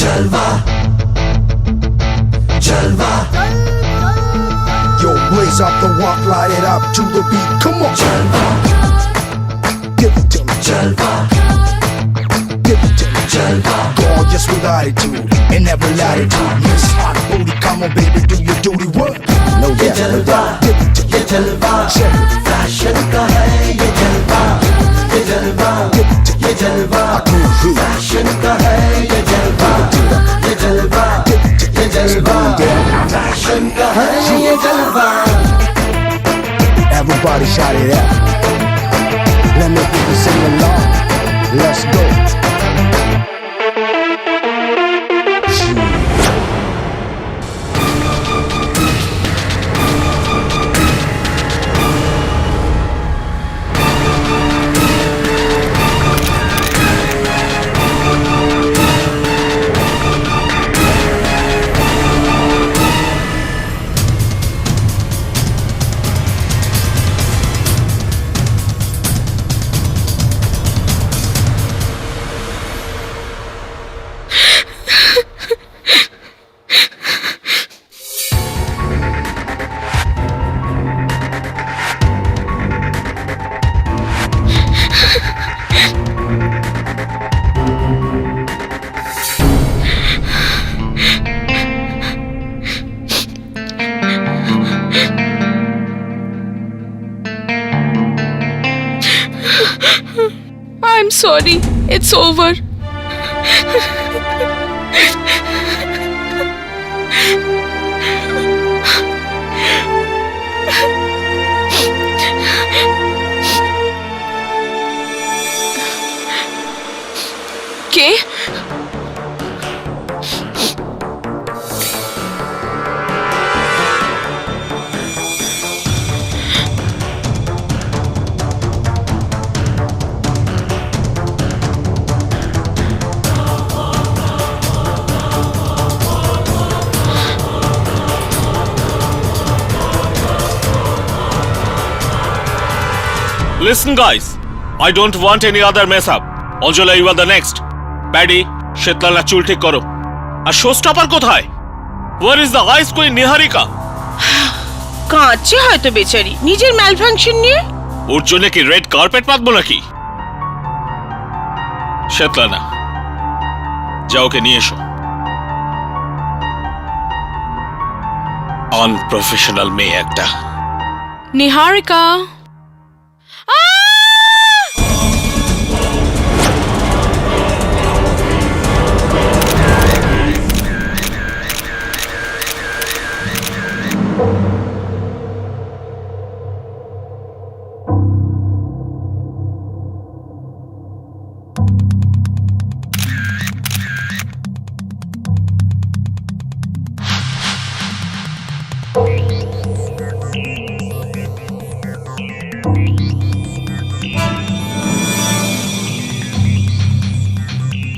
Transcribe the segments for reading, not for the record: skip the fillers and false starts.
Jalwa, Jalwa. Yo, blaze up the walk, light it up to the beat. Come on, Jalwa, give it to me. Jalwa, Give it to me. Jalwa. Gorgeous with attitude in every latitude. Miss Hot Booty, come on, baby, do your duty work. No doubt, no doubt. Give it to me. ये जलवा Check it. Fashion का है ये जलवा, ये जलवा, Give it to me. ये जलवा I can feel it. Fashion का है ये जलवा, ये जलवा, Give it to me. ये जलवा फैशन का है ये जलवा. Everybody shout it out. Let me hear you sing along. Let's go. I'm sorry. It's over. K? Listen guys, I don't want any other mess up. Anjula, you are the next. Paddy, Shetlana চুল ঠিক করো। আর show stopper কোথায়? Where is the ice queen Niharika? কাঁদছে হয়তো বেচারি নিজের malfunction নিয়ে। ওর জন্য কি রেড কার্পেট পাতবো নাকি? শেতলানা, যাও ওকে নিয়ে এসো। আনপ্রফেশনাল মেয়ে একটা। নিহারিকা।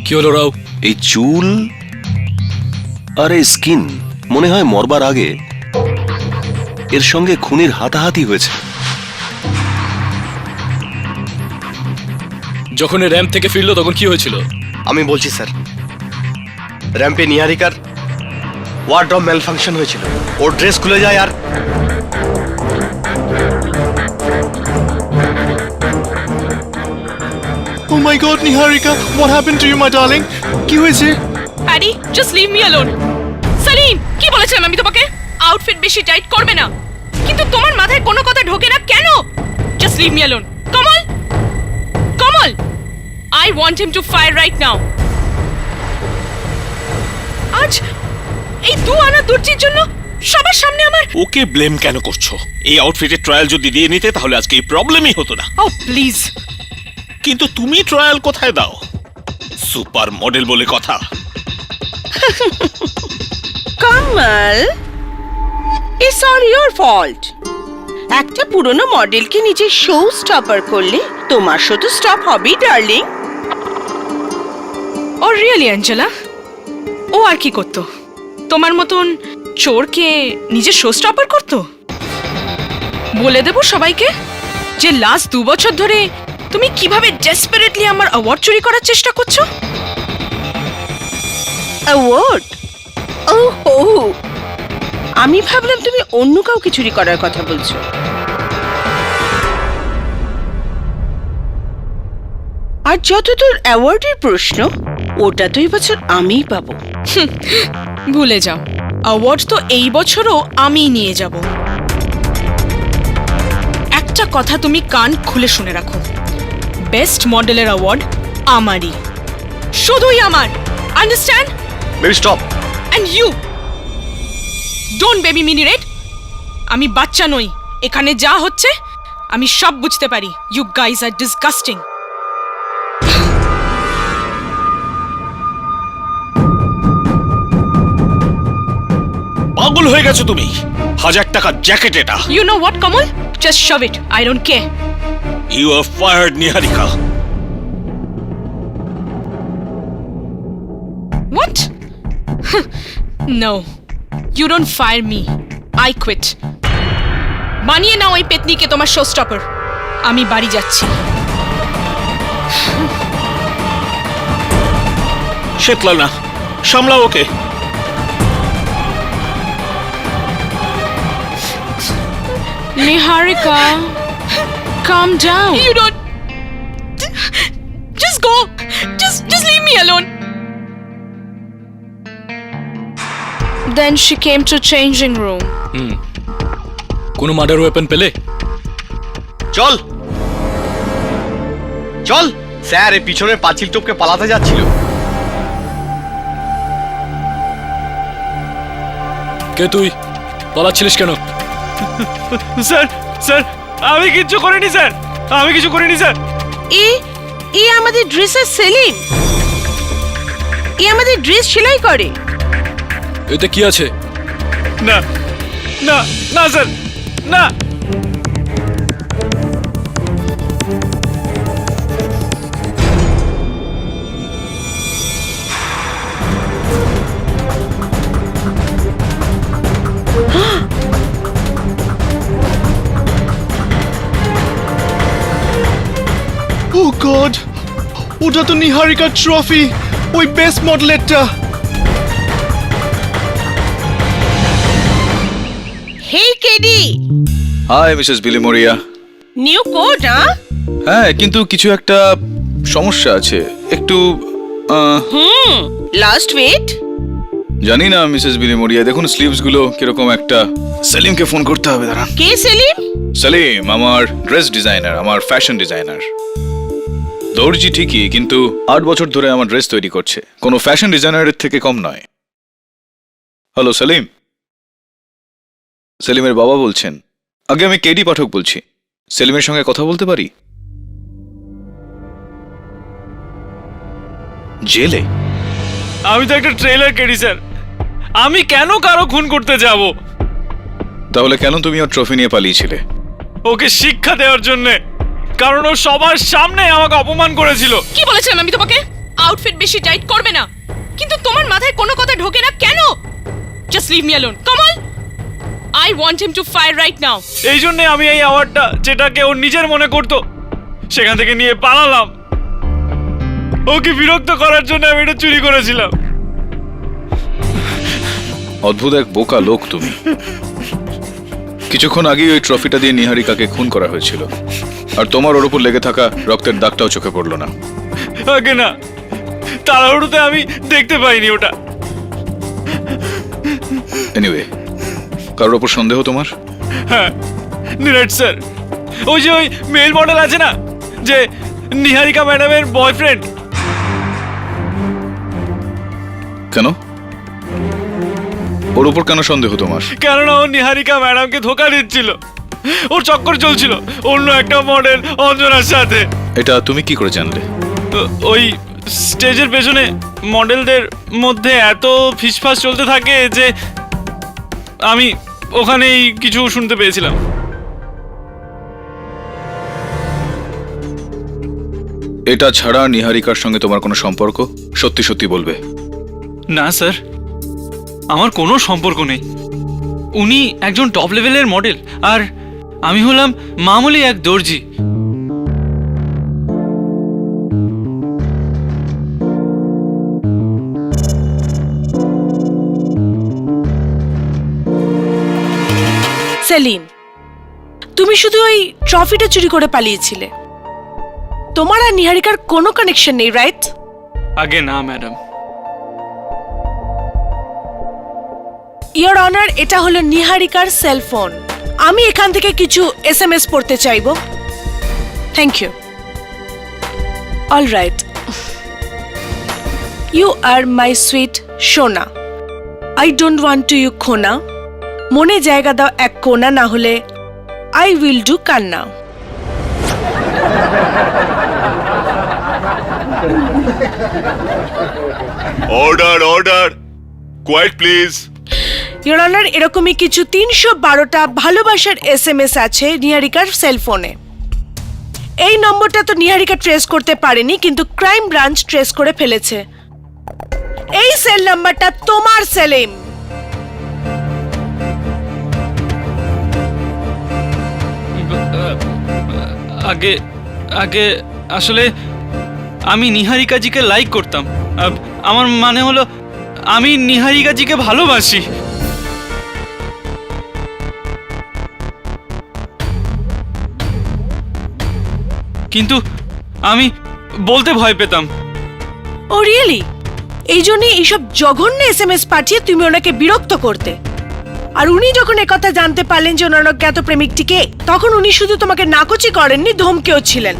কি হলো রাও? এই চুল আর এই স্কিন মনে হয় মরবার আগে এর সঙ্গে খুনির হাতাহাতি হয়েছে। যখন র্যাম্প থেকে ফিরলো তখন কি হয়েছিল? আমি বলছি স্যার, র্যাম্পে নিহারিকার ওয়ার্ড্রব ম্যালফাংশন হয়েছিল। ওর ড্রেস খুলে যায় আর Oh my god, Niharika, what happened to you, my darling? কি হয়েছে? Paddy, just leave me alone. Salim, কি বলেছিলাম আমি তোমাকে? আউটফিট বেশি টাইট করবে না। কিন্তু তোমার মাথায় কোনো কথা ঢোকে না কেন? Just leave me alone. Kamal, Kamal, I want him to fire right now. আজ এই দু আনা দুর্চির জন্য সবার সামনে আমার। ওকে ব্লেম কেন করছো? এই আউটফিটের ট্রায়াল যদি দিয়ে নিতে তাহলে আজকে এই প্রবলেমই হতো না। ও প্লিজ। কিন্তু তুমি ট্রায়াল কোথায় দাও? সুপার মডেল বলে কথা। Kamal, it's all your fault. একটা পুরনো মডেলকে নিজের শো স্টপার করলে তোমার শো তো স্টপ হবেই ডার্লিং। ও রিয়েলি অ্যাঞ্জেলা? ও আর কি করতো? তোমার মতন চোরকে নিজের শো স্টপার করতো? বলে দেবো সবাইকে যে লাস্ট 2 বছর ধরে তুমি কিভাবে ডেসপারেটলি আমার অ্যাওয়ার্ড চুরি করার চেষ্টা করছো। অ্যাওয়ার্ড? ওহো, আমি ভাবলাম তুমি অন্য কাউকে চুরি করার কথা বলছো। আর যতদূর অ্যাওয়ার্ডের প্রশ্ন, ওটা তো এই বছর আমিই পাবো। ভুলে যাও, অ্যাওয়ার্ড তো এই বছরও আমিই নিয়ে যাব। একটা কথা তুমি কান খুলে শুনে রাখো, বেস্ট মডেলের অ্যাওয়ার্ড আমারই, শুধুই আমার। Understand? Baby stop. And you don't baby me red. আমি বাচ্চা নই, এখানে যা হচ্ছে আমি সব বুঝতে পারি। You guys are disgusting. পাগল হয়ে গেছো তুমি? 1000 টাকার জ্যাকেট এটা। You know what, Kamal? Just shove it. I don't care. You are fired, Niharika. What? No. You don't fire me. I quit. বানিয়ে নাও ওই পেতনিকে তোমার শো স্টপার। আমি বাড়ি যাচ্ছি। শেতলানা, সামলাও ওকে। Niharika, calm down. You don't. Just go. Just leave me alone. Then she came to changing room. কোনো murder weapon পেলে? চল চল। স্যার এই পিছনের পাঁচিল টপকে পালাতে যাচ্ছিল। কে তুই? পালাচ্ছিলিস কেন? স্যার আমি কিচ্ছু করিনি স্যার, আমি কিছু করিনি স্যার। এ আমাদের ড্রেসের সেলিম। এ আমাদের ড্রেস সেলাই করে। এতে কি আছে? না না না স্যার, না। Oh God! ওটা তো নিহারিকার ট্রফি, ওই বেস্ট মডেলেরটা। Hey, Kedi! Hi Mrs Bilimoria. New coat, huh? হ্যাঁ, কিন্তু কিছু একটা সমস্যা আছে একটু। Last wait. জানি না মিসেস বিলিমোরিয়া, দেখুন স্লিভস গুলো কিরকম একটা। সেলিমকে ফোন করতে হবে, দাঁড়ান। কে সেলিম? সেলিম আমার ড্রেস ডিজাইনার, আমার ফ্যাশন ডিজাইনার। দর্জি ঠিকই, কিন্তু 8 বছর ধরে আমার ড্রেস তৈরি করছে, কোনো ফ্যাশন ডিজাইনারের থেকে কম নয়। হ্যালো সেলিম। সেলিমের বাবা বলছেন। আগে আমি কেডি পাঠক বলছি, সেলিমের সঙ্গে কথা বলতে পারি? জেলে? আমি তো একটা ট্রেলার কেডি স্যার, আমি কেন কারো খুন করতে যাব? তাহলে কেন তুমি ওর ট্রফি নিয়ে পালিয়েছিলে? ওকে শিক্ষা দেওয়ার জন্য, কারণ ও সবার সামনে আমাকে অপমান করেছিল। কি বলেছিলাম আমি তোমাকে? আউটফিট বেশি টাইট করবে না, কিন্তু তোমার মাথায় কোনো কথা ঢোকে না কেন? Just leave me alone. Come on. I want him to fire right now. এই জন্য আমি এই অ্যাওয়ার্ডটা, যেটাকে ও নিজের মনে করতো, সেখান থেকে নিয়ে পালালাম। ওকে বিরক্ত করার জন্য আমি এটা চুরি করেছিলাম। অদ্ভুত এক বোকা লোক তুমি। কিছুক্ষণ আগেই ওই ট্রফিটা দিয়ে নিহারিকাকে খুন করা হয়েছিল, আর তোমার ওর উপর লেগে থাকা রক্তের দাগটাও চোখে পড়লো না। আগে না, তাড়াহুড়োতে আমি দেখতে পাইনি ওটা। এনিওয়ে, কারোর ওপর সন্দেহ তোমার? হ্যাঁ, নীরজ স্যার, ওই যে ওই মেল মডেল আছে না, যে নিহারিকা ম্যাডামের বয়ফ্রেন্ড। কেন? ওর উপর কেন সন্দেহ তোমার? কেননা ও নিহারিকা ম্যাডামকে ধোকা দিচ্ছিল, ওর চক্কর চলছিল অন্য একটা মডেল অঞ্জনার সাথে। এটা তুমি কি করে জানলে? ওই স্টেজের পেছনে মডেলদের মধ্যে এত ফিসফাস চলতে থাকে যে আমি ওখানেই কিছু শুনতে পেয়েছিলাম। এটা ছাড়া নিহারিকার সঙ্গে তোমার কোনো সম্পর্ক? সত্যি সত্যি বলবে। না স্যার, আমার কোনো সম্পর্ক নেই। উনি একজন টপ লেভেলের মডেল, আর আমি হলাম মামুলি এক দর্জি। সেলিম, তুমি শুধু ওই ট্রফিটা চুরি করে পালিয়েছিলে। তোমার আর নিহারিকার কোনো কানেকশন নেই, রাইট? আগে না ম্যাডাম। ইয়োর অনার, এটা হলো নিহারিকার সেলফোন। আমি এখান থেকে কিছু SMS পড়তে চাইবো। Thank you. All right. You are my sweet সোনা। I don't want to you খোনা। মনে জায়গা দাও এক কোনা, না হলে আই উইল ডু কান্না। Order order, quiet please. Your honour, এরকমই কিছু 312টা ভালোবাসার SMS আছে নিহারিকার সেলফোনে। এই নম্বরটা তো নিহারিকা ট্রেস করতে পারেনি, কিন্তু ক্রাইম ব্রাঞ্চ ট্রেস করে ফেলেছে। এই সেল নাম্বারটা তোমার, সেলিম। আগে আগে আসলে আমি নিহারিকাজিকে লাইক করতাম। আমার মানে হলো আমি নিহারিকাজিকে ভালোবাসি। কিন্তু আমি বলতে ভয় পেতাম। ও রিয়েলি? এই জন্যই এইসব জঘন্য SMS পাঠিয়ে তুমি ওনাকে বিরক্ত করতে। আর উনি যখন একথা জানতে পারলেন যে ওনার অজ্ঞাত প্রেমিকটিকে, তখন উনি শুধু তোমাকে নাকচি করেননি, ধমকেও ছিলেন।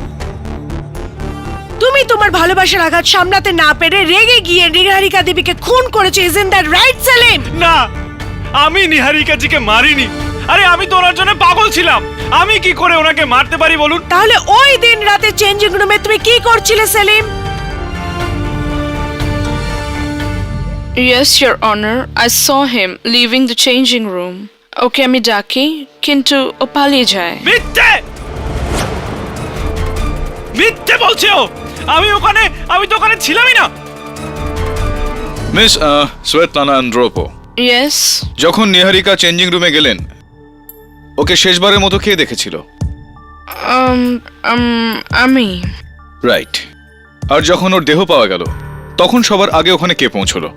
তুমি তোমার ভালোবাসার আঘাত সামলাতে না পেরে রেগে গিয়ে নিহারিকা দেবীকে খুন করেছো। Isn't that right, Selim? না, আমি নিহারিকাজিকে মারিনি। আরে আমি তো ওনার জন্য পাগল ছিলাম। আমি কি করে ওনাকে মারতে পারি বলুন? তাহলে ওই দিন রাতে চেঞ্জিং রুমে তুমি কি করছিলে, Selim? Yes, Your Honor, I saw him leaving the changing room. ওকে আমি ডাকি, কিন্তু ও পালিয়ে যায়। মিথ্যে মিথ্যে বলছে ও। আমি তো ওখানে ছিলামই না। মিস শ্বেতলানা আন্দ্রোপো, Yes, যখন নিহারিকা চেঞ্জিং রুমে গেলেন, ওকে শেষবারের মতো কে দেখেছিল? আমি। রাইট। আর যখন ওর দেহ পাওয়া গেল, তখন সবার আগে ওখানে কে পৌঁছলো?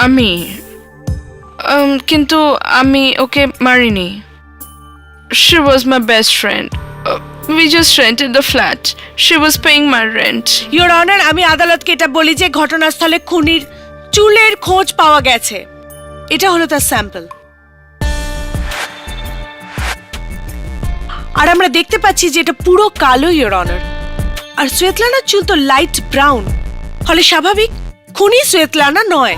আমি। কিন্তু আমি ওকে মারিনি। She was my best friend. We just rented the flat. She was paying my rent. Your honour, আমি আদালতকে এটা বলি যে ঘটনাস্থলে খুনির চুলের খোঁজ পাওয়া গেছে। এটা হলো তার স্যাম্পল। আর আমরা দেখতে পাচ্ছি যে এটা পুরো কালো, ইয়োর অনার। আর শ্বেতলানার চুল তো লাইট ব্রাউন, ফলে স্বাভাবিক খুনি শ্বেতলানা নয়।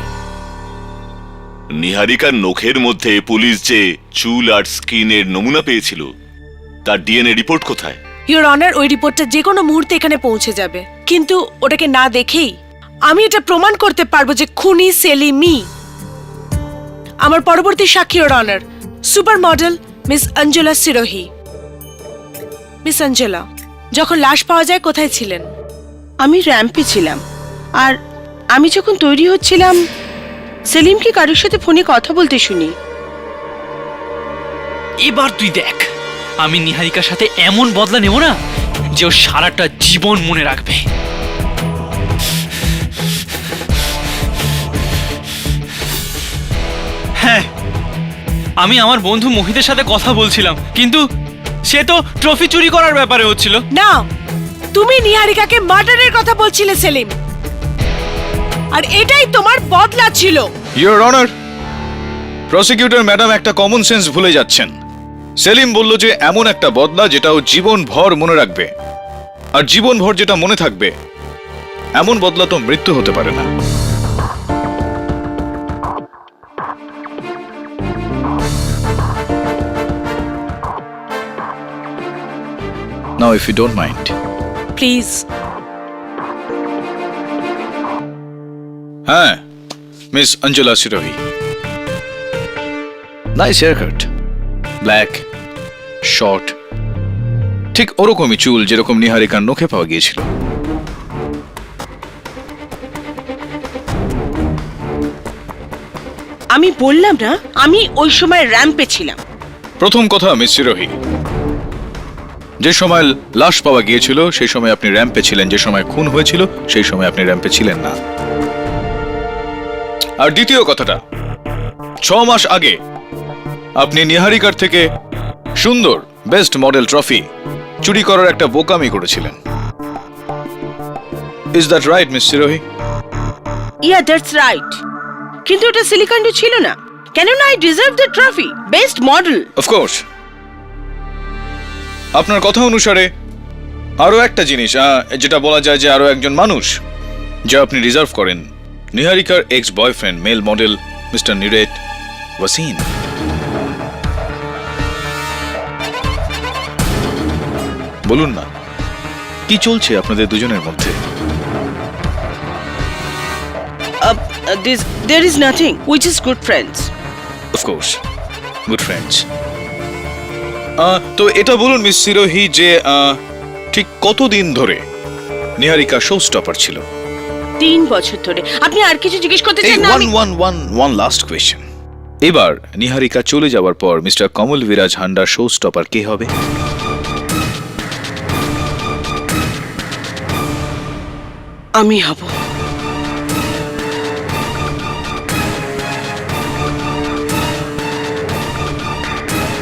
নিহারিকার নখের মধ্যে পুলিশ যে চুল আর স্কিনের নমুনা পেয়েছিল, তার DNA রিপোর্ট কোথায়? ইয়োর অনার, ওই রিপোর্টটা যে কোনো মুহূর্তে এখানে পৌঁছে যাবে, কিন্তু ওটাকে না দেখেই আমি এটা প্রমাণ করতে পারবো যে খুনি সেলিমই। আমার পরবর্তী সাক্ষী, your honour, super model Miss Anjala Sirohi. Miss Anjala, যখন লাশ পাওয়া যায় কোথায় ছিলেন? আমি র্যাম্পে ছিলাম। আর আমি যখন তৈরি হচ্ছিলাম, সেলিমকে কারোর সাথে ফোনে কথা বলতে শুনি। এবার তুই দেখ, আমি নিহারিকার সাথে এমন বদলা নেব না যে ও সারাটা জীবন মনে রাখবে। হ্যাঁ, আমি আমার বন্ধু মোহিতের সাথে কথা বলছিলাম, কিন্তু সে তো ট্রফি চুরি করার ব্যাপারে হচ্ছিল। না, তুমি নিহারিকাকে মার্ডারের কথা বলছিলে, সেলিম। আর এটাই তোমার বদলা ছিল। ইয়োর অনার, প্রসিকিউটর ম্যাডাম একটা কমন সেন্স ভুলে যাচ্ছেন। সেলিম বলল যে এমন একটা বদলা যেটা ও জীবনভর মনে রাখবে, আর জীবনভর যেটা মনে থাকবে, এমন বদলা তো মৃত্যু হতে পারে না। Now, if you don't mind. Please. হ্যাঁ, Miss Anjala Sirohi. Nice haircut, black, short, ঠিক ওরকমই চুল যেরকম নিহারিকার নখে পাওয়া গিয়েছিল। আমি বললাম না, আমি ওই সময় র্যাম্পে ছিলাম। প্রথম কথা, মিস সিরোহি, যে সময় লাশ পাওয়া গিয়েছিল সেই সময় আপনি র্যাম্পে ছিলেন, যে সময় খুন হয়েছিল সেই সময় আপনি র্যাম্পে ছিলেন না। আর দ্বিতীয় কথাটা, 6 মাস আগে আপনি নিহারিকার থেকে সুন্দর বেস্ট মডেল ট্রফি চুরি করার একটা বোকামি করেছিলেন। Is that right miss Sirohi? Yeah that's right, কিন্তু ওটা সিলিকন্ড ছিল না, কেননা I deserve the trophy best model. Of course, আপনার কথা অনুসারে আরো একটা জিনিস, যেটা বলা যায় যে আরো একজন মানুষ যা আপনি রিজার্ভ করেন, নিহারিকার ex boyfriend male model Mister Nirat Wasin. বলুন না, কি চলছে আপনাদের দুজনের মধ্যে? There is nothing. We just good friends. Of course, good friends. তো এটা বলুন মিস সিরোহি যে ঠিক কতদিন ধরে নিহারিকা শো স্টপার ছিল? 3 বছর ধরে। আপনি আর কিছু জিজ্ঞেস করতে এই চান না? One last question. এবার নিহারিকা চলে যাওয়ার পর মিস্টার কমল বিরাজ হান্ডার শো স্টপার কে হবে? আমি হব।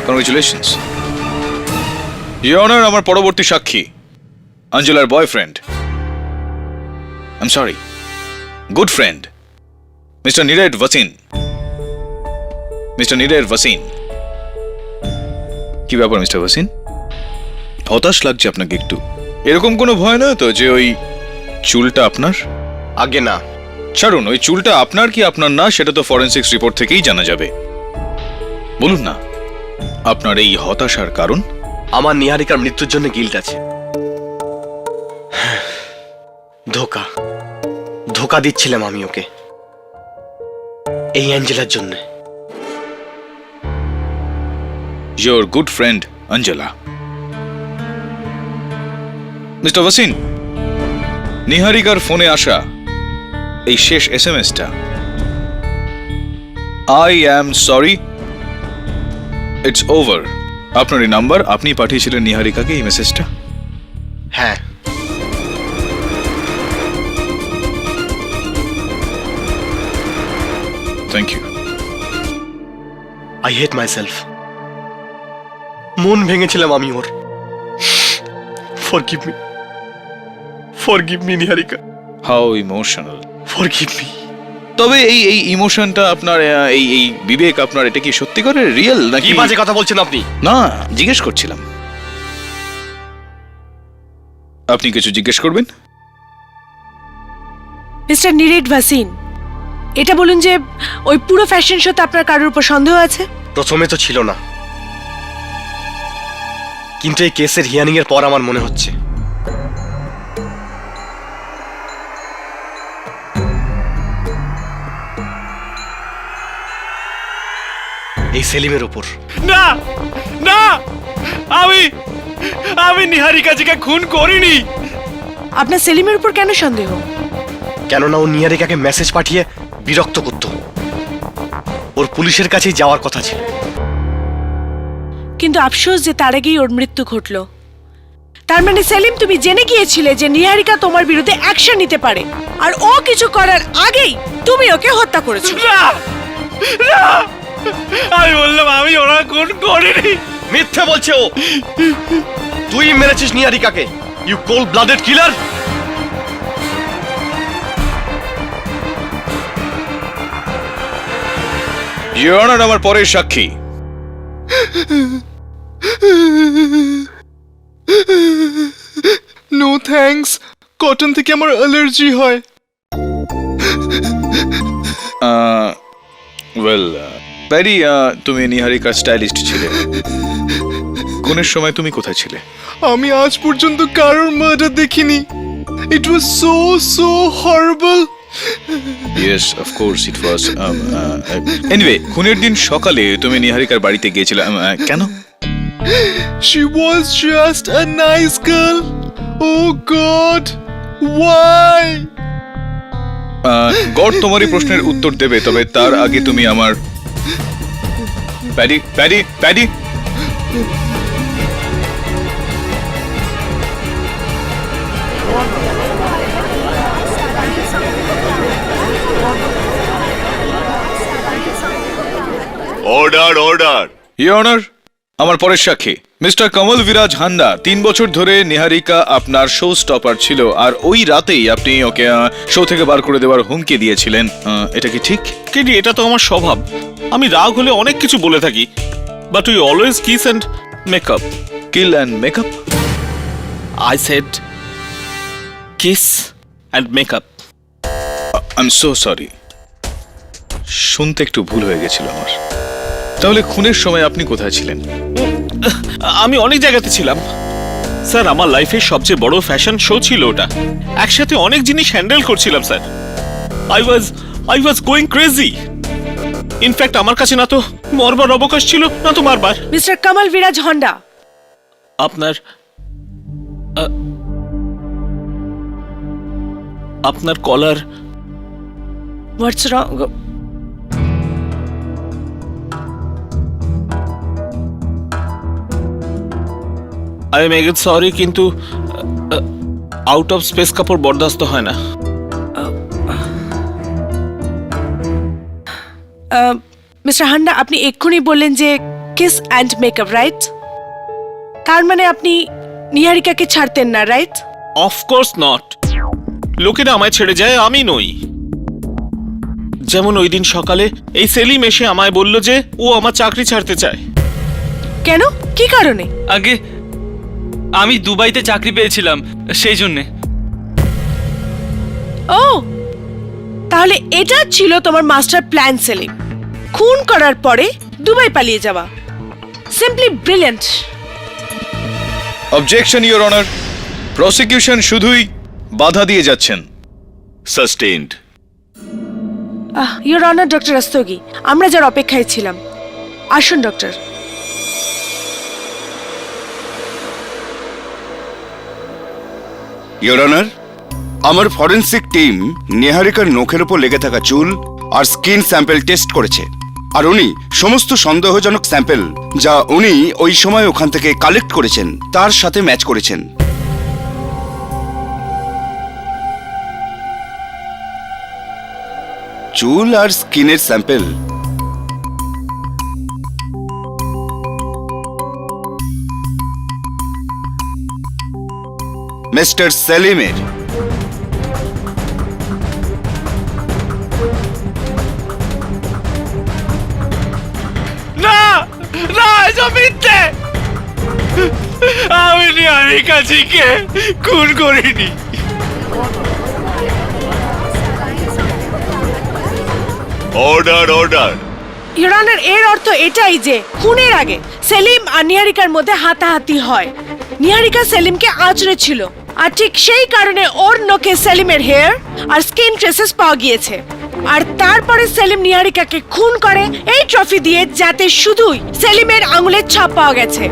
Congratulations your honour. আমার পরবর্তী সাক্ষী আঞ্জলার boyfriend, I am sorry, good friend Mister Nirat Wasin. Mister Nirat ওয়াসিন, কি ব্যাপার মিস্টার ওয়াসিন? হতাশ লাগছে আপনাকে একটু? এরকম কোনো ভয় নয় তো যে ওই চুলটা আপনার? আগে না। ছাড়ুন, ওই চুলটা আপনার কি আপনার না সেটা তো ফরেনসিক্স রিপোর্ট থেকেই জানা যাবে। বলুন না, আপনার এই হতাশার কারণ? আমার নিহারিকার মৃত্যুর জন্য গিল্ট আছে। ধোকা ধোকা দিচ্ছিলাম আমি ওকে, এই অ্যাঞ্জেলার জন্য। Your good friend Anjala. Mister Wasin, নিহারিকার ফোনে আসা এই শেষ এসএমএসটা, I am sorry it's over, আপনার এই নাম্বার, আপনি পাঠিয়েছিলেন নিহারিকাকে এই মেসেজটা? হ্যাঁ। Thank you. I hate my self. মন ভেঙেছিলাম আমি ওর। Forgive me Niharika. How emotional. Forgive me. তবে এই ইমোশনটা আপনার, এই বিবেক আপনার, এটা কি সত্যি করে রিয়েল নাকি? কি বাজে কথা বলছেন আপনি? না, জিজ্ঞেস করছিলাম। আপনি কিছু জিজ্ঞেস করবেন? মিস্টার নিরেট ভাসিন, এটা বলুন যে ওই পুরো ফ্যাশন শোতে আপনার কারোর উপর সন্দেহ আছে? প্রথমে তো ছিল না, কিন্তু এই কেসের হিয়ারিং এর পর আমার মনে হচ্ছে। এই সেলিমের উপর। না না, আমি নিহারিকাজিকে খুন করিনি। আপনার সেলিমের উপর কেন সন্দেহ? কেননা ও নিহারিকাকে মেসেজ পাঠিয়ে বিরক্ত করত। ওর পুলিশের কাছেই যাওয়ার কথা ছিল। কিন্তু আফসোস যে তার আগেই ওর মৃত্যু ঘটলো। তার মানে সেলিম, তুমি জেনে গিয়েছিলে যে নিহারিকা তোমার বিরুদ্ধে অ্যাকশন নিতে পারে, আর ও কিছু করার আগেই তুমি ওকে হত্যা করেছো। না না, আমি বললাম আমি ওরা খুন করিনি। মিথ্যে বলছে ও। তুই মেরেছিস নিহারিকাকে, you cold blooded killer. Your honour, আমার পরের সাক্ষী নো থ্যাঙ্কস, কটন থেকে আমার অ্যালার্জি হয়। ওয়েল প্যারি, তুমি নিহারিকার স্টাইলিস্ট ছিলে। খুনের সময় তুমি কোথায় ছিলে? আমি আজ পর্যন্ত কারোর মার্ডার দেখিনি। It was so horrible. Yes, of course it was. Anyway, খুনের দিন সকালে তুমি নিহারিকার বাড়িতে গিয়েছিলে কেন? She was just a nice girl. Oh God, why? God তোমারই প্রশ্নের উত্তর দেবে, তবে তার আগে তুমি আমার প্যাডি অর্ডার। ইওর অনার, আমার পরের সাক্ষী মিস্টার কমল বিরাজ হান্ডা 3 বছর ধরে নিহারিকা আপনার শো স্টপার ছিল, আর ওই রাতেই আপনি ওকে শো থেকে বার করে দেওয়ার হুমকি দিয়েছিলেন। এটা কি ঠিক? কিন্তু এটা তো আমার স্বভাব। আমি রাগ হলে অনেক কিছু বলে থাকি, but we always kiss and makeup. Kill and makeup? I said kiss and makeup. I am so sorry, শুনতে একটু ভুল হয়ে গেছিল আমার। তাহলে খুনের সময় আপনি কোথায় ছিলেন? আমি অনেক জায়গাতে ছিলাম স্যার। আমার লাইফের সবচেয়ে বড় ফ্যাশন শো ছিল ওটা। একসাথে অনেক জিনিস হ্যান্ডেল করছিলাম sir. I was going crazy. In fact আমার কাছে না তো মরবার অবকাশ ছিল, না তো মারবার। মিস্টার কমল বিরাজ হন্ডা, আপনার কলার। হোয়াটস রং? আই এম এগেন সরি, কিন্তু আউট অফ স্পেস কাপড় বরদাস্ত হয় না। মিস্টার হান্ডা, আপনি এক্ষুনি বললেন যে কিস অ্যান্ড মেকআপ, রাইট? তার মানে আপনি নিহারিকাকে ছাড়তেন না, রাইট? Of course not. লোকেরা আমায় ছেড়ে যায়, আমি নই। যেমন ওই দিন সকালে এই সেলিম এসে আমায় বলল যে ও আমার চাকরি ছাড়তে চায়। কেন? কি কারণে? আগে আমি দুবাইতে চাকরি পেয়েছিলাম, সেই জন্যে। ও, তাহলে এটা ছিল তোমার মাস্টার প্ল্যান, সেলিম। খুন করার পরে দুবাই পালিয়ে যাওয়া। Simply brilliant. Objection your honour, prosecution শুধুই বাধা দিয়ে যাচ্ছেন। Sustained. Your honour, doctor Rastogi, আমরা যার অপেক্ষায় ছিলাম। আসুন ডক্টর। ইওর অনার, আমার ফরেনসিক টিম নিহারিকার নখের উপর লেগে থাকা চুল আর স্কিন স্যাম্পল টেস্ট করেছে, আর উনি সমস্ত সন্দেহজনক স্যাম্পল যা উনি ওই সময় ওখান থেকে কালেক্ট করেছেন তার সাথে ম্যাচ করেছেন। চুল আর স্কিনের স্যাম্পল মিস্টার সেলিমের। না না, এসব মিথ্যে। আমি নিহারিকা জিকে খুন করিনি। Order order. ইওর অনার, এর অর্থ এটাই যে খুনের আগে সেলিম আর নিহারিকার মধ্যে হাতাহাতি হয়। নিহারিকা সেলিমকে আঁচড়ে ছিল, আর ঠিক সেই কারণে ওর নখে সেলিমের হেয়ার আর স্কিন ট্রেসেস পাওয়া গিয়েছে। আর তারপরে সেলিম নিহারিকাকে খুন করে এই ট্রফি দিয়ে, যাতে শুধুই সেলিমের আঙুলের ছাপ পাওয়া গেছে।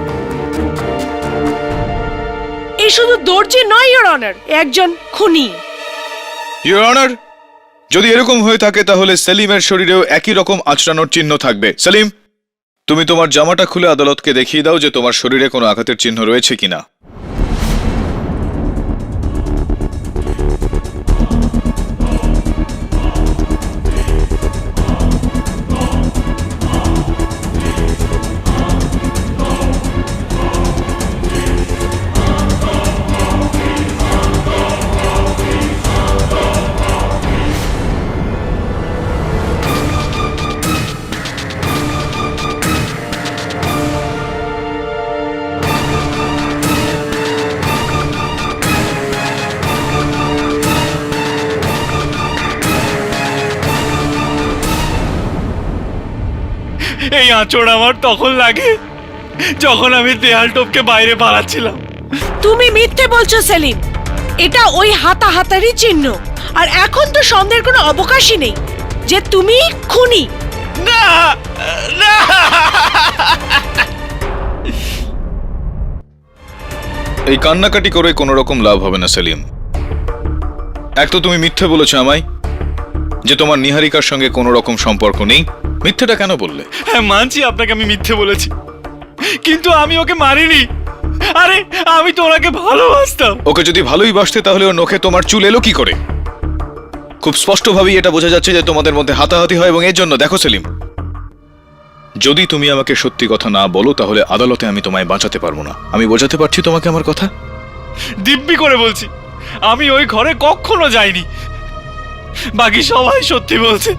এই শুধু দর্জি নয় ইওর অনার, একজন খুনি। ইওর অনার, যদি এরকম হয়ে থাকে তাহলে সেলিমের শরীরেও একই রকম আঁচড়ানোর চিহ্ন থাকবে। সেলিম, তুমি তোমার জামাটা খুলে আদালতকে দেখিয়ে দাও যে তোমার শরীরে কোনো আঘাতের চিহ্ন রয়েছে কিনা। এই আঁচড় আমার তখন লাগে যখন আমি দেয়াল টপকে বাইরে পালাচ্ছিলাম। তুমি মিথ্যে বলছো সেলিম, এটা ওই হাতাহাতারই চিহ্ন। আর এখন তো সন্দেহের কোনো অবকাশই নেই যে তুমি খুনি। না না, এই কান্নাকাটি করে কোনো রকম লাভ হবে না সেলিম। এক তো তুমি মিথ্যে বলেছো আমায় যে তোমার নিহারিকার সঙ্গে কোনো রকম সম্পর্ক নেই। মিথ্যেটা কেন বললে? হ্যাঁ, মানছি আপনাকে আমি মিথ্যে বলেছি, কিন্তু আমি ওকে মারিনি। আরে আমি তো ওনাকে ভালোবাসতাম। ওকে যদি ভালোই বাসতে তাহলে ওর নখে তোমার চুল এলো কি করে? খুব স্পষ্টভাবেই এটা বোঝা যাচ্ছে যে তোমাদের মধ্যে হাতাহাতি হয়, এবং এর জন্য দেখো সেলিম, যদি তুমি আমাকে সত্যি কথা না বলো তাহলে আদালতে আমি তোমায় বাঁচাতে পারবো না। আমি বোঝাতে পারছি তোমাকে আমার কথা? দিব্যি করে বলছি, আমি ওই ঘরে কখনো যাইনি। বাকি সবাই সত্যি বলছে,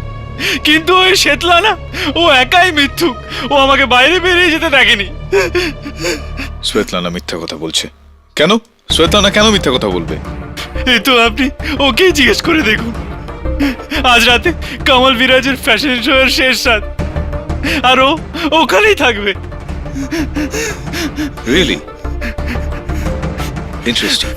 কিন্তু ওই শ্বেতলানা, ও একাই মিথ্যুক। ও আমাকে বাইরে বেরিয়ে যেতে দেখেনি। শ্বেতলানা মিথ্যা কথা বলছে কেন? শ্বেতলানা কেন মিথ্যা কথা বলবে? এই তো আপনি ওকেই জিজ্ঞেস করে দেখুন। আজ রাতে কমল বিরাজের ফ্যাশন শো এর শেষ রাত, আর ও ওখানেই থাকবে। Really interesting.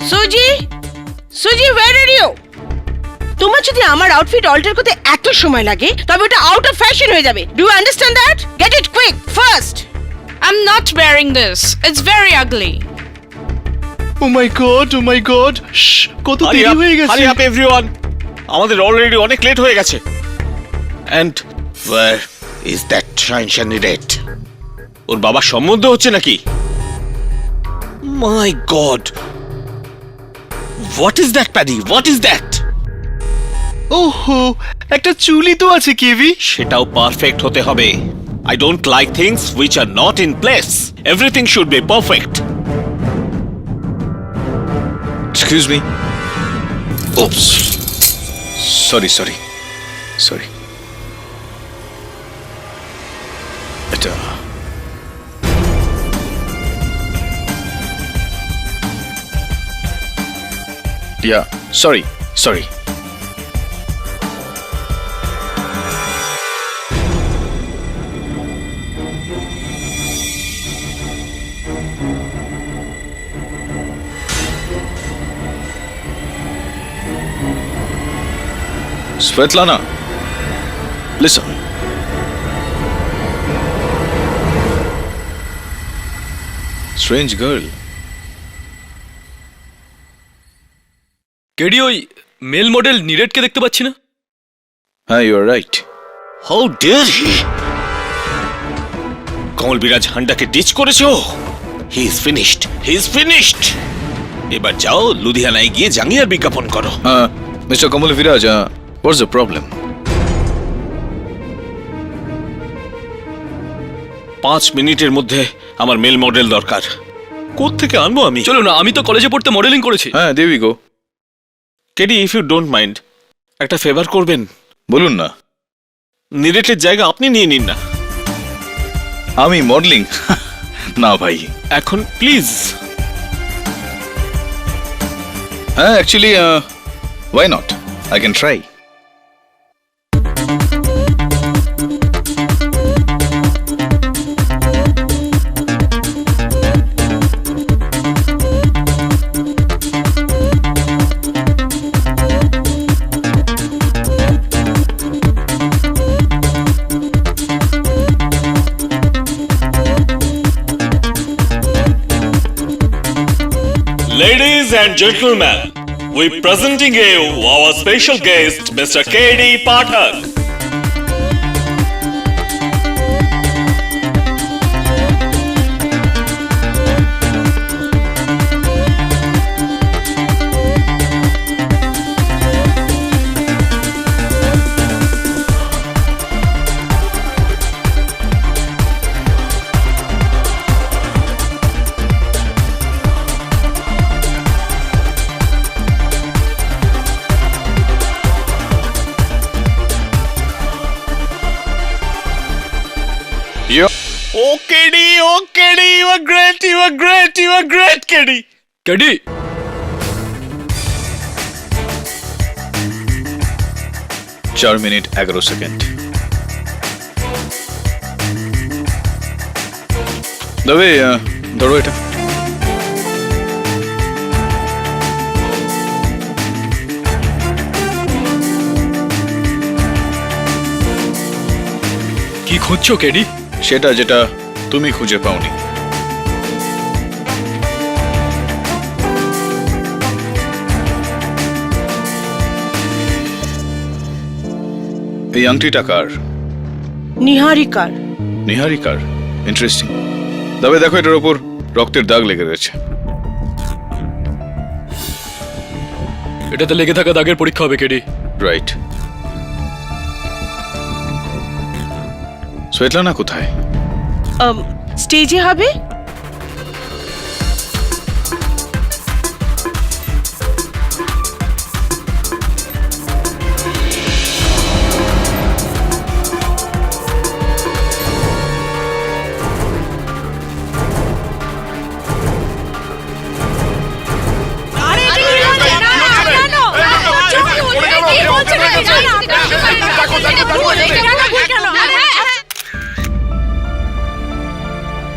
সুজি, সুজি, where are you? তোমার যদি আমার আউটফিট অল্টার করতে এত সময় লাগে তবে ওটা আউট অফ ফ্যাশন হয়ে যাবে। Do you understand that? Get it quick fast. I'm not wearing this. It's very ugly. Oh my God, কত দেরি হয়ে গেছে। হারি আপ এভরিওয়ান, আমাদের অলরেডি অনেক লেট হয়ে গেছে। এন্ড ওয়্যার ইজ দ্যাট শাইনশানি রেড? ওর বাবার সম্বন্ধ হচ্ছে নাকি? My God, what is that paddy? What is that? ওহো, একটা চুলি তো আছে কেভি। সেটাও পারফেক্ট হতে হবে। I don't like things which are not in place. Everything should be perfect. Excuse me. Oops, sorry. এটা sorry. Svetlana, listen. Strange girl. Kedi, ওই মেল মডেল নীরেটকে দেখতে পাচ্ছি না। হ্যাঁ, you are right. How dare he? কমল বিরাজ হান্ডাকে ডিচ করেছো। He is finished. He is finished. এবার যাও লুধিয়ানায় গিয়ে জাঙ্গিয়ার বিজ্ঞাপন করো। Mr. Kamal Viraj, what's the problem? 5 মিনিটের মধ্যে আমার মেল মডেল দরকার। কোত্থেকে আনবো আমি? চলো না, আমি তো কলেজে পড়তে মডেলিং করেছি। হ্যাঁ, there we go. KD, if you don't mind, একটা ফেভার করবেন? বলুন না। নীরেটের জায়গা আপনি নিয়ে নিন না। আমি মডেলিং? না ভাই। এখন প্লিজ। হ্যাঁ, actually why not? I can try. Ladies and gentlemen, we presenting you our special guest, Mr. K.D. Pathak. Oh, KD, you are great, KD. KD, 4 minute 11 second. তবে ধরো এটা। কি খুঁজছো কেডি? সেটা যেটা তুমি খুঁজে পাওনি। এই আংটিটা কার? নিহারিকার। নিহারিকার? ইন্টারেস্টিং। তবে দেখো এটার ওপর রক্তের দাগ লেগে রয়েছে। এটাতে লেগে থাকা দাগের পরীক্ষা হবে কেডি। রাইট। শ্বেতলানা কোথায়? স্টেজে হবে।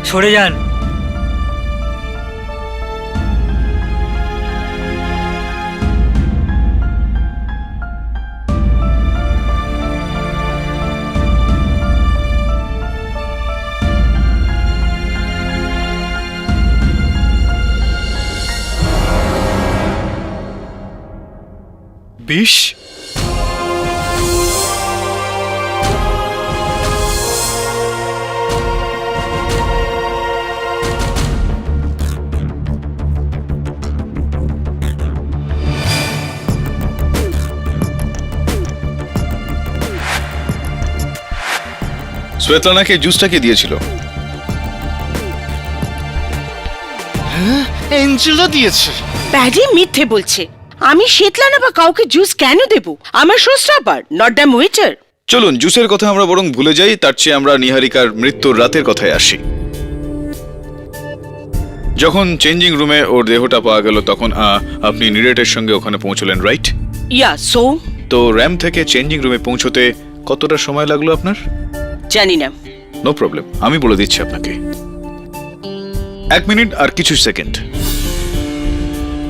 সরে যান। বিষ? শ্বেতলানাকে জুসটা কে দিয়েছিল? এঞ্জেলা দিয়েছে। প্যাডি মিথ্যে বলছে। আমি শ্বেতলানা বা কাউকে জুস কেন দেব? আমার show stopper, not the waiter. চলুন জুসের কথা আমরা বরং ভুলে যাই, তার চেয়ে আমরা নিহারিকার মৃত্যুর রাতের কথায় আসি। যখন চেঞ্জিং রুমে ওর দেহটা পাওয়া গেল তখন আপনি নিরেটের সঙ্গে ওখানে পৌঁছলেন, রাইট? ইয়া, সো? তো র্যাম থেকে চেঞ্জিং রুমে পৌঁছতে কতটা সময় লাগলো আপনার? জানি না। নো প্রবলেম, আমি বলে দিচ্ছি আপনাকে। 1 মিনিট আর কিছু সেকেন্ড।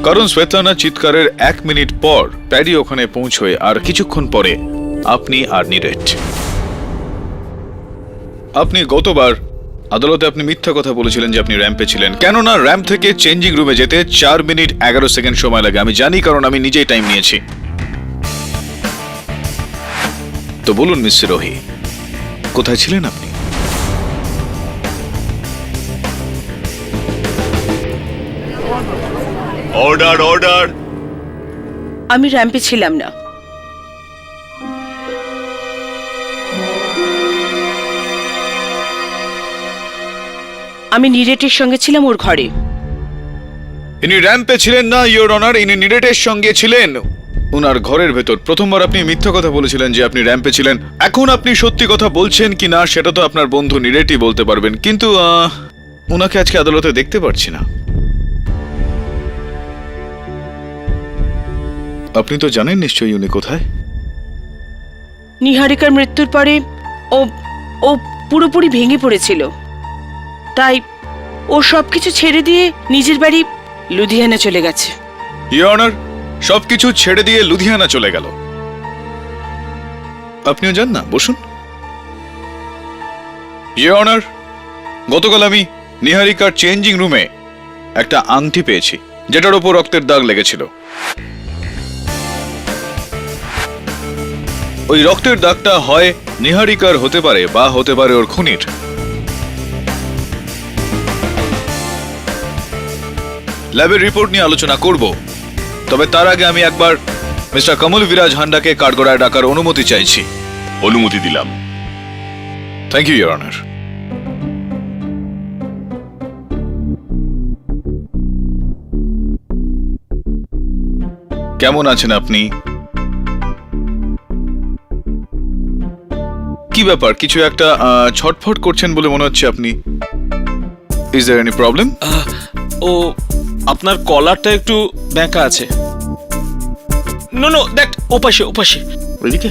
কারণ শ্বেতলানা চিৎকারের 1 মিনিট পর প্যাডি ওখানে পৌঁছয়, আর কিছুক্ষণ পরে আপনি আর নিরেট। আপনি গতবার আদালতে আপনি মিথ্যা কথা বলেছিলেন যে আপনি র্যাম্পে ছিলেন, কেননা র্যাম্প থেকে চেঞ্জিং রুমে যেতে 4 মিনিট 11 সেকেন্ড সময় লাগে। আমি জানি, কারণ আমি নিজেই টাইম নিয়েছি। তো বলুন মিস রোহি, কোথায় ছিলেন আপনি? Order order. আমি র্যাম্পে ছিলাম না। আমি নিরেটের সঙ্গে ছিলাম ওর ঘরে। ইনি র্যাম্পে ছিলেন না ইওর অনার, ইনি নিরেটের সঙ্গে ছিলেন উনার ঘরের ভেতর। প্রথমবার আপনি মিথ্যা কথা বলেছিলেন যে আপনি র্যাম্পে ছিলেন। এখন আপনি সত্যি কথা বলছেন কি না সেটা তো আপনার বন্ধু নিরেটই বলতে পারবেন, কিন্তু উনাকে আজকে আদালতে দেখতে পাচ্ছি না। আপনি তো জানেন নিশ্চয়ই উনি কোথায়। নিহারিকার মৃত্যুর পরে ও ও পুরোপুরি ভেঙে পড়েছিল, তাই ও সবকিছু ছেড়ে দিয়ে নিজের বাড়ি লুধিয়ানা চলে গেছে। ইওর অনার, সবকিছু ছেড়ে দিয়ে লুধিয়ানা চলে গেল। আপনিও যান না, বসুন। ইওর অনার, গতকাল আমি নিহারিকার চেঞ্জিং রুমে একটা আংটি পেয়েছি যেটার উপর রক্তের দাগ লেগেছিল। ওই রক্তের দাগটা হয় নিহারিকার হতে পারে বা হতে পারে ওর খুনির। ল্যাবের রিপোর্ট নিয়ে আলোচনা করব, তবে তার আগে আমি একবার মিস্টার কমল বিরাজ হান্ডাকে কাঠগড়ায় ডাকার অনুমতি চাইছি। অনুমতি দিলাম। Thank you your honour. কেমন আছেন আপনি? কি ব্যাপার, কিছু একটা ছটফট করছেন বলে মনে হচ্ছে আপনি। Is there any problem? ও আপনার কলারটা একটু ব্যাঁকা আছে। নো নো, দ্যাট ওপাশে ওপাশে ওইদিকে।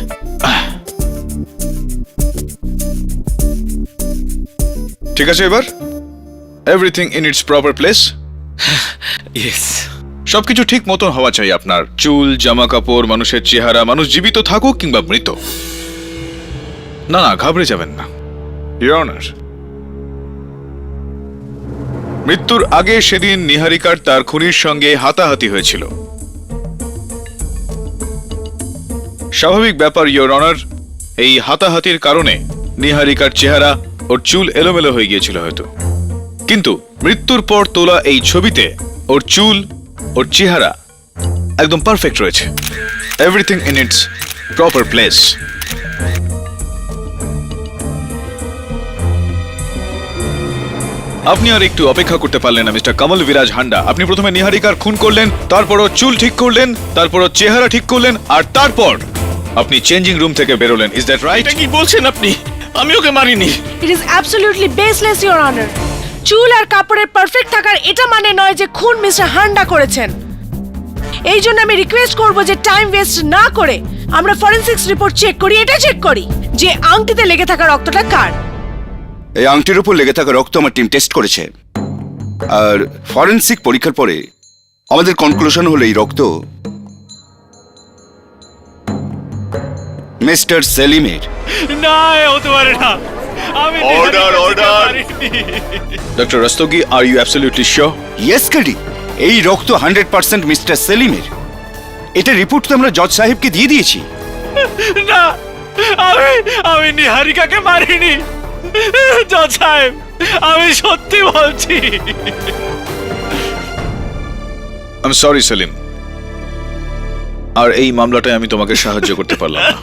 ঠিক আছে, এবার everything in it's proper place. Yes. সবকিছু ঠিক মতন হওয়া চাই আপনার। চুল, জামা কাপড়, মানুষের চেহারা, মানুষ জীবিত থাকুক কিংবা মৃত। না না, ঘাবড়ে যাবেন না ইওর অনার। মৃত্যুর আগে সেদিন নিহারিকার তার খুনির সঙ্গে হাতাহাতি হয়েছিল। স্বাভাবিক ব্যাপার ইওর অনার, এই হাতাহাতির কারণে নিহারিকার চেহারা ওর চুল এলোমেলো হয়ে গিয়েছিল হয়তো, কিন্তু মৃত্যুর পর তোলা এই ছবিতে ওর চুল, ওর চেহারা একদম পারফেক্ট রয়েছে। Everything in it's proper place. আপনি আর একটু অপেক্ষা করতে পারলেন না মিস্টার কমল বিরাজ হান্ডা। আপনি প্রথমে নিহারিকার খুন করলেন, তারপর ওর চুল ঠিক করলেন, তারপর ওর চেহারা ঠিক করলেন, আর তারপর আপনি চেঞ্জিং রুম থেকে বেরোলেন। Is that right? এটা কি বলছেন আপনি? আমি ওকে মারিনি। It is absolutely baseless your honour. চুল আর কাপড়ের পারফেক্ট থাকার এটা মানে নয় যে খুন মিস্টার হান্ডা করেছেন। এই জন্য আমি রিকোয়েস্ট করব যে টাইম ওয়েস্ট না করে আমরা ফরেনসিক্স রিপোর্ট চেক করি, এটা চেক করি যে আংটিতে লেগে থাকা রক্তটা কার। এই আংটির উপর লেগে থাকা রক্ত আমার টিম টেস্ট করেছে, আর ফরেনসিক পরীক্ষার পরে আমাদের কনক্লুশন হলো এই রক্ত মিস্টার সেলিমের। না, এ হতে পারে না। আমি Order, নিহারিকাকে order! মারিনি। Doctor Rastogi, are you absolutely sure? Yes KD, এই রক্ত 100% মিস্টার সেলিমের। এটা রিপোর্ট তো আমরা জজ সাহেবকে দিয়ে দিয়েছি। না, আমি নিহারিকাকে মারিনি। জজ সাহেব, আমি সত্যি বলছি। আই এম সরি সেলিম, আর এই মামলাটায় আমি তোমাকে সাহায্য করতে পারলাম না।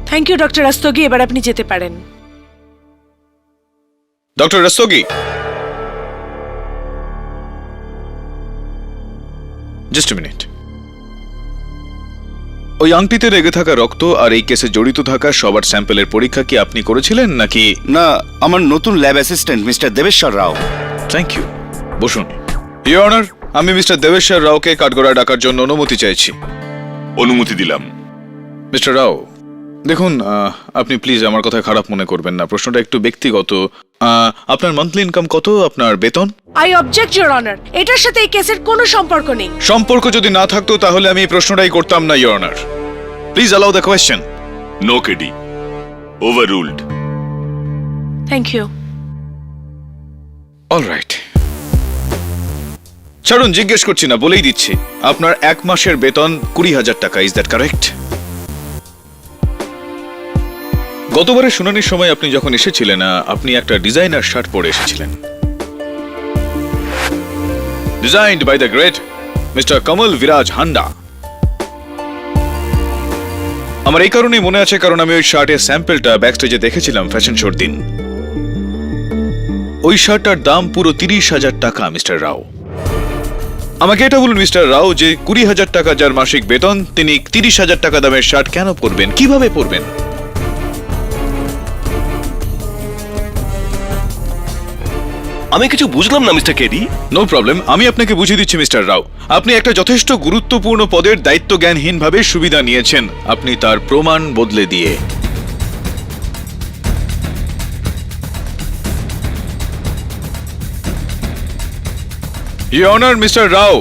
থ্যাংক ইউ ডক্টর রাস্তোগি, এবার আপনি যেতে পারেন। Doctor Rastogi, just a minute. ওই আংটিতে লেগে থাকা রক্ত আর এই কেসে জড়িত থাকা সবার স্যাম্পলের পরীক্ষা কি আপনি করেছিলেন নাকি? না, আমার নতুন lab assistant Mister Debeshwar Rao. Thank you, বসুন। ইওর অনার, আমি মিস্টার দেবেশ্বর রাওকে কাঠগড়ায় ডাকার জন্য অনুমতি চাইছি। অনুমতি দিলাম। মিস্টার রাও, দেখুন, আপনি প্লিজ আমার কথা খারাপ মনে করবেন না, প্রশ্নটা একটু ব্যক্তিগত। আপনার মান্থলি ইনকাম কত, আপনার বেতন? আই অবজেক্ট ইওর অনার, এটার সাথে এই কেসের কোনো সম্পর্ক নেই। সম্পর্ক যদি না থাকতো তাহলে আমি এই প্রশ্নটাই করতাম না, your honour. Please allow the question. No KD, overruled. Thank you. Alright, ছাড়ুন, জিজ্ঞেস করছি না, বলেই দিচ্ছি। আপনার 1 মাসের বেতন 20,000 টাকা, ইজ দ্যাট কারেক্ট? গতবারের শুনানির সময় আপনি যখন এসেছিলেন, আপনি একটা ডিজাইনার শার্ট পরে এসেছিলেন, designed by the great Mister Kamal Viraj Handa. আমার এই কারণেই মনে আছে কারণ আমি ওই শার্টের স্যাম্পলটা ব্যাকস্টেজে দেখেছিলাম ফ্যাশন শোর দিন। ওই শার্টটার দাম পুরো 30,000 টাকা, মিস্টার রাও। আমাকে এটা বলুন মিস্টার রাও, যে 20,000 টাকা যার মাসিক বেতন, তিনি 30,000 টাকা দামের শার্ট কেন পরবেন, কিভাবে পরবেন? আমি কিছু বুঝলাম না মিস্টার কেডি। নো প্রবলেম, আমি আপনাকে বুঝিয়ে দিচ্ছি মিস্টার রাও। আপনি একটা যথেষ্ট গুরুত্বপূর্ণ পদের দায়িত্ব জ্ঞানহীনভাবে সুবিধা নিয়েছেন, আপনি তার প্রমাণ বদলে দিয়ে। ইওর অনার, মিস্টার রাও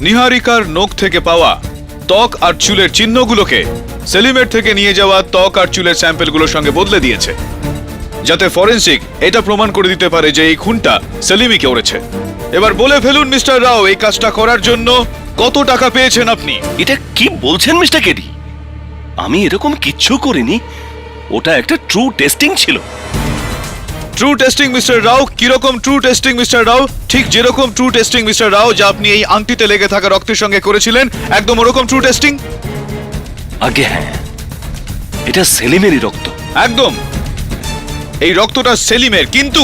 নিহারিকার নখ থেকে পাওয়া ত্বক আর চুলের চিহ্নগুলোকে সেলিমের থেকে নিয়ে যাওয়া ত্বক আর চুলের স্যাম্পলগুলোর সঙ্গে বদলে দিয়েছে, যাতে ফরেনসিক এটা প্রমাণ করে দিতে পারে যে এই খুনটা সেলিমই করেছে। এবার বলে ফেলুন মিস্টার রাও, এই কাজটা করার জন্য কত টাকা পেয়েছেন আপনি? এটা কি বলছেন মিস্টার কেডি? আমি এরকম কিচ্ছু করিনি, ওটা একটা ট্রু টেস্টিং ছিল। ট্রু টেস্টিং মিস্টার রাও? কিরকম ট্রু টেস্টিং মিস্টার রাও? ঠিক যেরকম ট্রু টেস্টিং মিস্টার রাও যা আপনি এই আংটিতে লেগে থাকা রক্তের সঙ্গে করেছিলেন, একদম ওরকম ট্রু টেস্টিং। আগে হ্যাঁ, এটা সেলিমেরই রক্ত। একদম, এই রক্তটা সেলিমের, কিন্তু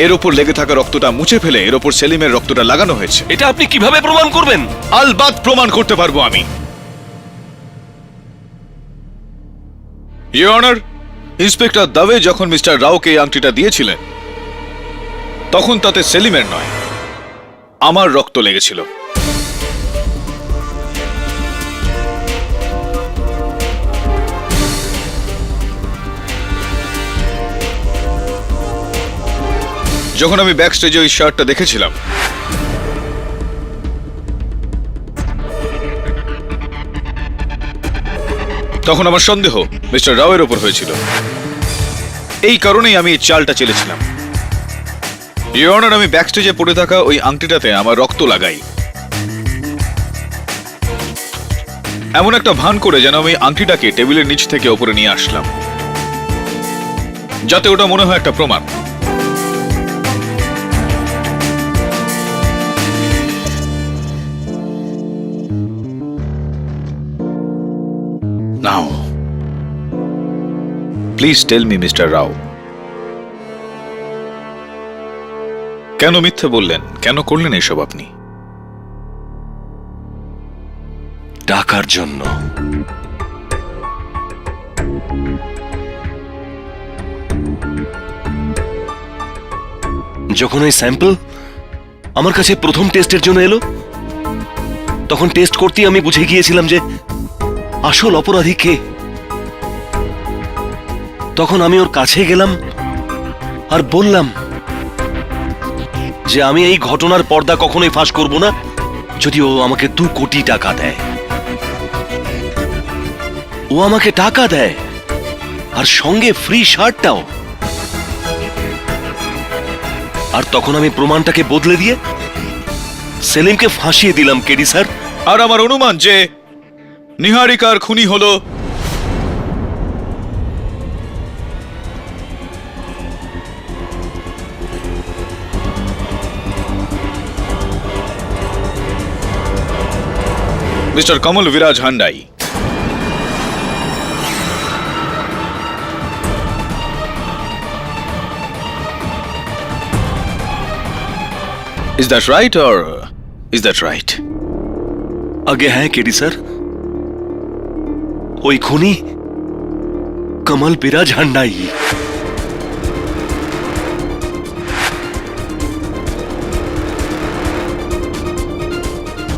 এর ওপর লেগে থাকা রক্তটা মুছে ফেলে এর ওপর সেলিমের রক্তটা লাগানো হয়েছে। এটা আপনি কিভাবে প্রমাণ করবেন? আলবাত প্রমাণ করতে পারবো আমি। ইওর অনার, ইন্সপেক্টর দাবে যখন মিস্টার রাওকে এই আংটিটা দিয়েছিলেন, তখন তাতে সেলিমের নয়, আমার রক্ত লেগেছিল। যখন আমি ব্যাক স্টেজে ওই শার্টটা দেখেছিলাম, তখন আমার সন্দেহ মিস্টার রাওয়ের ওপর হয়েছিল। এই কারণেই আমি এই চালটা চেলেছিলাম। ইওর অনার, আমি ব্যাক স্টেজে পড়ে থাকা ওই আংটিটাতে আমার রক্ত লাগাই, এমন একটা ভান করে যেন আমি আংটিটাকে টেবিলের নিচ থেকে ওপরে নিয়ে আসলাম, যাতে ওটা মনে হয় একটা প্রমাণ। নাও প্লিজ টেল মি মিস্টার রাও, কেন মিথ্যে বললেন, কেন করলেন এসব আপনি? টাকার জন্য। যখন ওই স্যাম্পল আমার কাছে প্রথম টেস্টের জন্য এলো, তখন টেস্ট করতেই আমি বুঝে গিয়েছিলাম যে আসল অপরাধী কে। তখন আমি ওর কাছে গেলাম আর বললাম যে আমি এই ঘটনার পর্দা কখনোই ফাঁস করব না যদি ও আমাকে 2 কোটি টাকা দেয়। ও আমাকে টাকা দেয় আর সঙ্গে ফ্রি শার্টটাও। আর তখন আমি প্রমাণটাকে বদলে দিয়ে সেলিমকে ফাঁসিয়ে দিলাম কেডি স্যার। আর আমার অনুমান যে নিহারিকার খুনি হলো মিস্টার কমল বিরাজ হান্ডাই। Is that right or is that right? আগে হ্যাঁ কেডি স্যার, ওই খুনি কমল বিরাজ হান্ডাই।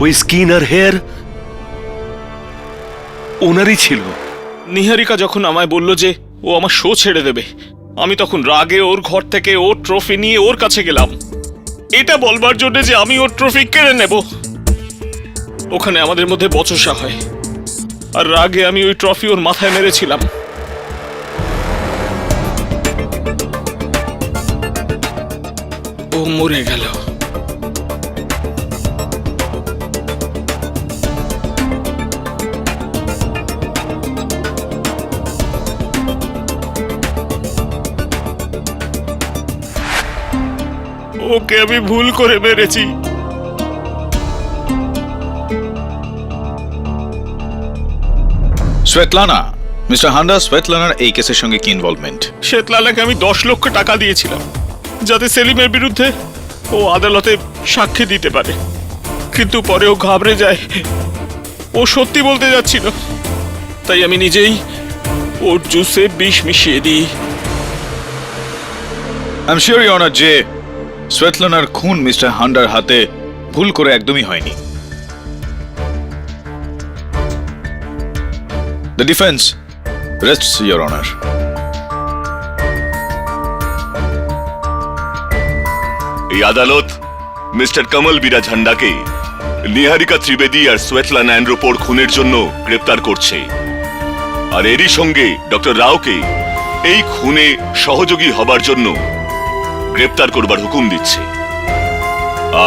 ওই স্কিন আর হেয়ার ওনারই ছিল। নিহারিকা যখন আমায় বলল যে ও আমার শো ছেড়ে দেবে, আমি তখন রাগে ওর ঘর থেকে ওর ট্রফি নিয়ে ওর কাছে গেলাম, এটা বলবার জন্য যে আমি ওর ট্রফি কেড়ে নেব। ওখানে আমাদের মধ্যে বচসা হয়, আর রাগে আমি ওই ট্রফি ওর মাথায় মেরেছিলাম। ও মরে গেল। ওকে আমি ভুল করে মেরেছি। শ্বেতলানা, মিস্টার হান্ডা, শ্বেতলানার এই কেসের সঙ্গে কি ইনভলভমেন্ট? শ্বেতলানাকে আমি 10 লক্ষ টাকা দিয়েছিলাম যাতে সেলিমের বিরুদ্ধে ও আদালতে সাক্ষী দিতে পারে, কিন্তু পরে ও ঘাবড়ে যায়, ও সত্যি বলতে যাচ্ছিল, তাই আমি নিজেই ওর জুসে বিষ মিশিয়ে দিই। I am sure your honour যে শ্বেতলানার খুন মিস্টার হান্ডার হাতে ভুল করে একদমই হয়নি। The defense rests, Your Honor. এই আদালত মিস্টার কমল বিরাজ হান্ডাকে নিহারিকা ত্রিবেদী আর শ্বেতলানা অ্যান্ড্রোপোর খুনের জন্য গ্রেপ্তার করছে, আর এরই সঙ্গে ডক্টর রাওকে এই খুনে সহযোগী হবার জন্য গ্রেপ্তার করবার হুকুম দিচ্ছে,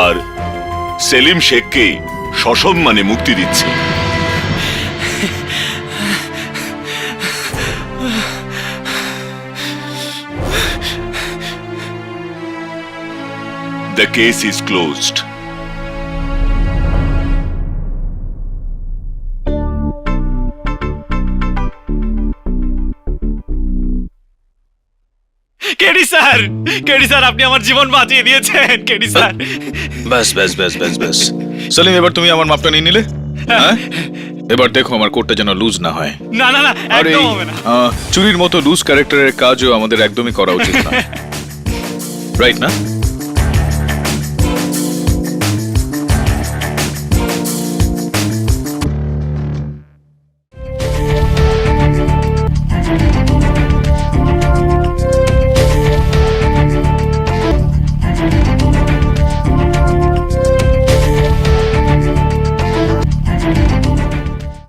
আর সেলিম শেখকে সসম্মানে মুক্তি দিচ্ছে। The case is closed. KD sir আপনি আমার জীবন বাঁচিয়ে দিয়েছেন কেডি স্যার। ব্যাস ব্যাস ব্যাস ব্যাস ব্যাস সেলিম, এবার তুমি আমার মাপটা নিয়ে নিলে। হ্যাঁ, এবার দেখো আমার কোটটা যেন লুজ না হয়। না না না, আর এই একদম হবে না। চুরির মতো লুজ ক্যারেক্টারের কাজও আমাদের একদমই করা উচিত না, রাইট না?